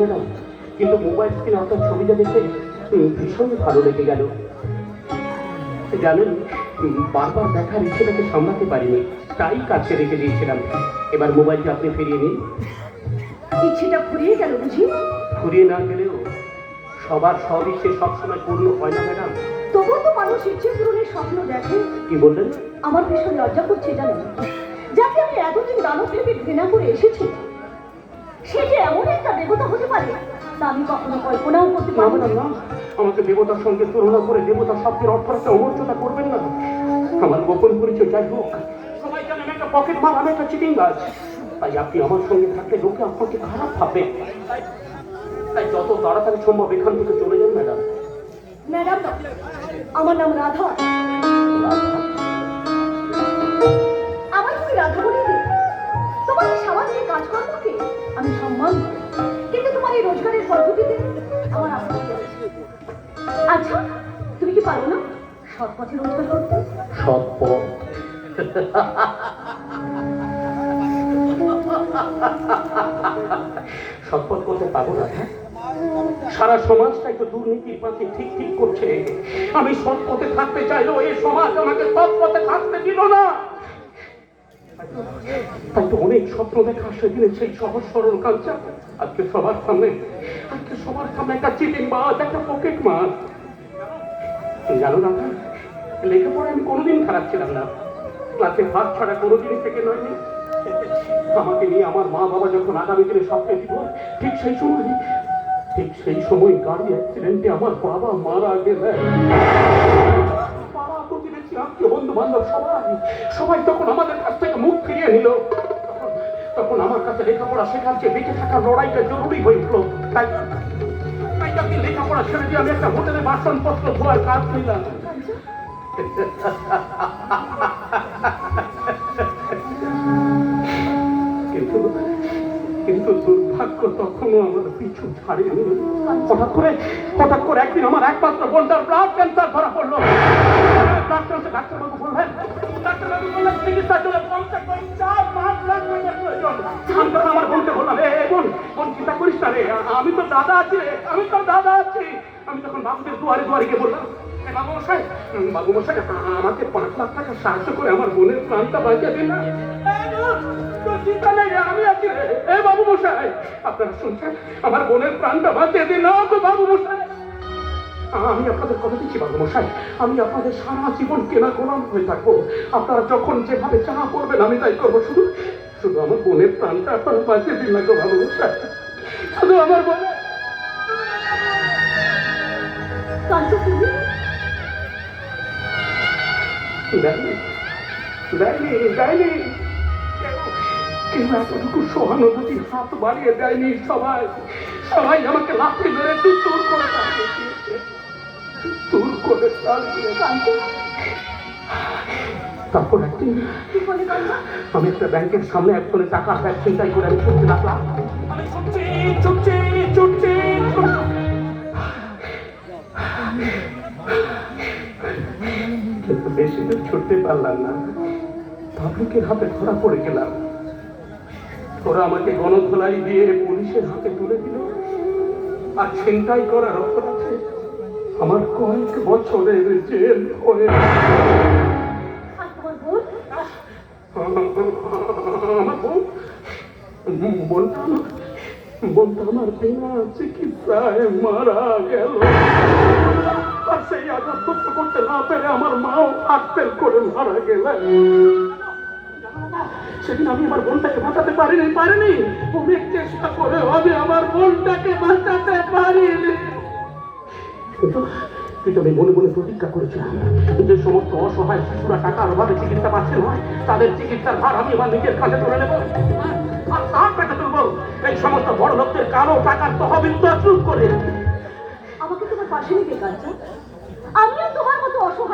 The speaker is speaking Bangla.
ম্যাডাম, কিন্তু মোবাইল স্ক্রিনে আপনার ছবিটা দেখে ভীষণ ভালো লেগে গেল। জানেন, বারবার দেখার ইচ্ছেটাকে সামলাতে পারিনি, তাই কাছে রেখে দিয়েছিলাম। এবার মোবাইলটা আপনি ফিরিয়ে নিন। ইচ্ছেটা ফুরিয়ে গেল বুঝি? ফুরিয়ে না গেলেও সবার সব ইচ্ছে সবসময় পূর্ণ হয় না ম্যাডাম। তবুও তো মানুষ ইচ্ছে পূরণের স্বপ্ন দেখে। কি বললেন? আমার ভীষণ লজ্জা করছে জানেন, যাকে আমি এতদিন দানব থেকে ঘৃণা করে এসেছি, সে যে এমন একটা দেবতা হতে পারে তা আমি কখনো কল্পনাও করতে না পারবো না। ম্যাডাম, না, আমাকে দেবতার সঙ্গে তুলনা করে দেবতা শব্দের অর্থটা অমর্যাদা করবেন না। আমার গোপন পরিচয় যাই হোক, সবাই জানেন আমি একটা পকেট মার, আমি একটা চিটিং গাছ। তাই আপনি আমার সঙ্গে থাকলে লোকে আপনাকে খারাপ ভাববে। তাই যত তাড়াতাড়ি সম্ভব এখান থেকে চলে যান ম্যাডাম। ম্যাডাম, আমার নাম রাধা। আমার তুমি রাধা বলে দিই। তোমার এই সামাজিক কাজকর্মকে আমি সম্মান করি, কিন্তু তোমার এই রোজগারের পদ্ধতিতে আমার আপত্তি আছে। আচ্ছা, তুমি কি পারো না সৎ পথে রোজগার করতে? সৎ পথ? সৎ পথ করতে পাবো না? সারা সমাজটাই তো দুর্নীতির পাশে ঠিক ঠিক করছে। আমি সৎ পথে থাকতে চাইলেও এই সমাজ আমাকে সৎ পথে থাকতে দিল না। তাই তো অনেক স্বপ্ন দেখা সেদিনে সেই সহজ সরল কালচার আজকে সবার সামনে একটা চিটিং মাছ, একটা পকেট মাছ। জানো না, লেখাপড়া আমি কোনোদিন খারাপ ছিলাম না, ক্লাসে হাত ছাড়া কোনোদিনই থেকে নয়নি। আমাকে নিয়ে আমার মা বাবা যখন আগামী দিনে স্বপ্নে দিব, ঠিক সেই সময় গাড়ি অ্যাক্সিডেন্টে আমার বাবা মারা গেলেন। পাড়া প্রতিবেশী আত্মীয় বন্ধু বান্ধব সবাই তখন আমাদের কাছ থেকে মুখ ফিরিয়ে নিল। তখন আমার কাছে লেখাপড়া শেখার চেয়ে বেঁচে থাকার লড়াইটা জরুরি হয়ে উঠলো। তাই তাকে লেখাপড়া ছেড়ে দিয়ে আমি একটা হোটেলে বাসনপত্র ধোয়ার কাজ নিলাম। কিন্তু দুর্ভাগ্য তখনও আমার পিছু ছাড়েনি। হঠাৎ করে একদিন আমার একমাত্র বোনটার ব্লাড ক্যান্সার ধরা পড়লো। ডাক্তারবাবু বললেন চিকিৎসার জন্য কমসে কম 4 লাখ টাকার প্রয়োজন। আমি তখন আমার বোনকে বললাম, বোন চিন্তা করিস না রে, আমি তো দাদা আছি। আমি তখন বাবুদের দুয়ারে গিয়ে বললাম, বাবু মশাই আমাকে 5 লাখ টাকা সাহায্য করে আমার বোনের প্রাণটা বাঁচিয়ে দিন না। চিন্তা নেই, আমি আছি রে। বাবু মশাই, আপনারা শুনছেন, আমার বোনের প্রাণটা বাঁচিয়ে দিন না বাবু মশাই। আমি আপনাদের কথা দিচ্ছি বাবু মশাই, আমি আপনাদের সারা জীবন কেনা গোলাম হয়ে থাকবো। আপনারা যখন যেভাবে চাহা করবেন আমি তাই করবো। শুধু আমার বোনের প্রাণটা আপনারা বাঁচিয়ে দিন না গো বাবু মশাই, শুধু আমার বোনের। দেয়নি কেউ এতটুকু সহানুভূতির হাত বাড়িয়ে দেয়নি। সবাই আমাকে লাফিয়ে ধরে দূর করে তারপর একদিন আমি একটা ব্যাংকের সামনে একজনে টাকা ব্যাগ চিন্তাই করে আমি ছুটতে লাগলাম। ছুটছি কিন্তু বেশি দূর ছুটতে পারলাম না। পাবলিকের হাতে ধরা পড়ে গেলাম। ওরা আমাকে গণধোলাই দিয়ে পুলিশের হাতে তুলে দিল। আর ছিনতাই করার অপরাধে আমার কয়েক বছরের জেল হয়ে। বলতো আমার বিনা চিকিৎসায় মারা গেল। আর সেই আঘাত সহ্য করতে না পেরে আমার মাও হার্টফেল করে মারা গেলেন। সেদিন আমি আমার বোনটাকে বাঁচাতে পারিনি। অনেক চেষ্টা করে আমি আমার বোনটাকে বাঁচাতে পারিনি। কিন্তু আমি মনে প্রতিজ্ঞা করেছিলাম, যে সমস্ত অসহায় শিশুরা টাকার অভাবে চিকিৎসা পাচ্ছে না, তাদের চিকিৎসার ভার আমি আমার নিজের কাছে তুলে নেব। আর তার পেটে তুলবো এই সমস্ত বড় লোকদের কালো টাকার তহবিল তছরূপ করে। আমাকে তোমার পাশে নিতে কাজ, আমিও তোমার মতো অসহায়